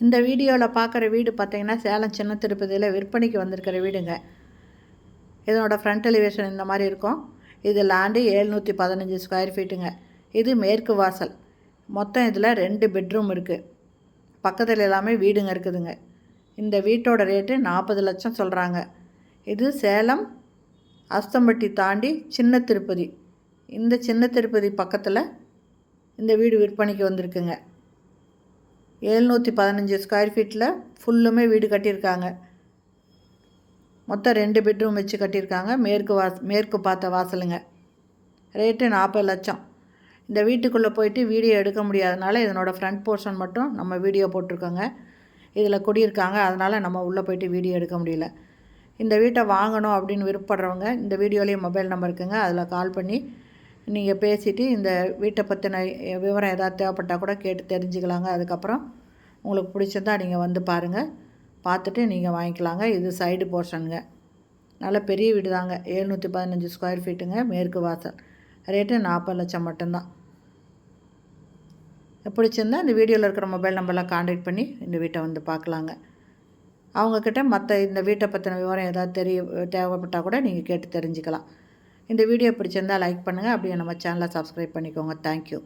இந்த வீடியோவில் பார்க்குற வீடு பார்த்திங்கன்னா சேலம் சின்ன திருப்பதியில் விற்பனைக்கு வந்திருக்கிற வீடுங்க. இதனோட ஃப்ரண்ட் எலிவேஷன் இந்த மாதிரி இருக்கும். இது லேண்டு 715 ஸ்கொயர் ஃபீட்டுங்க. இது மேற்கு வாசல். மொத்தம் இதில் 2 பெட்ரூம் இருக்குது. பக்கத்தில் எல்லாமே வீடுங்க இருக்குதுங்க. இந்த வீட்டோட ரேட்டு 40 லட்சம் சொல்கிறாங்க. இது சேலம் அஸ்தம்பட்டி தாண்டி சின்ன திருப்பதி. இந்த சின்ன திருப்பதி பக்கத்தில் இந்த வீடு விற்பனைக்கு வந்திருக்குங்க. 715 ஸ்கொயர் ஃபீட்டில் ஃபுல்லுமே வீடு கட்டியிருக்காங்க. மொத்தம் 2 பெட்ரூம் வச்சு கட்டியிருக்காங்க. மேற்கு பார்த்த வாசலுங்க. ரேட்டு 40 லட்சம். இந்த வீட்டுக்குள்ளே போயிட்டு வீடியோ எடுக்க முடியாதனால இதனோட ஃப்ரண்ட் போர்ஷன் மட்டும் நம்ம வீடியோ போட்டிருக்கோங்க. இதில் குடியிருக்காங்க, அதனால் நம்ம உள்ளே போயிட்டு வீடியோ எடுக்க முடியல. இந்த வீட்டை வாங்கணும் அப்படின்னு விருப்பப்படுறவங்க இந்த வீடியோலேயே மொபைல் நம்பர் இருக்குங்க. அதில் கால் பண்ணி நீங்கள் பேசிவிட்டு இந்த வீட்டை பற்றின விவரம் ஏதாவது தேவைப்பட்டால் கூட கேட்டு தெரிஞ்சுக்கலாங்க. அதுக்கப்புறம் உங்களுக்கு பிடிச்சிருந்தால் நீங்கள் வந்து பாருங்கள், பார்த்துட்டு நீங்கள் வாங்கிக்கலாங்க. இது சைடு போர்ஷனுங்க. நல்ல பெரிய வீடு தாங்க. 715 ஸ்கொயர் ஃபீட்டுங்க. மேற்கு வாசல். ரேட்டு 40 லட்சம் மட்டும்தான். பிடிச்சிருந்தால் இந்த வீடியோவில் இருக்கிற மொபைல் நம்பரில் கான்டாக்ட் பண்ணி இந்த வீட்டை வந்து பார்க்கலாங்க. அவங்கக்கிட்ட மற்ற இந்த வீட்டை பற்றின விவரம் ஏதாவது தேவைப்பட்டால் கூட நீங்கள் கேட்டு தெரிஞ்சுக்கலாம். இந்த வீடியோ பிடிச்சிருந்தால் லைக் பண்ணுங்கள். அப்படியே நம்ம சேனலை சப்ஸ்கிரைப் பண்ணிக்கோங்க. தேங்க்யூ.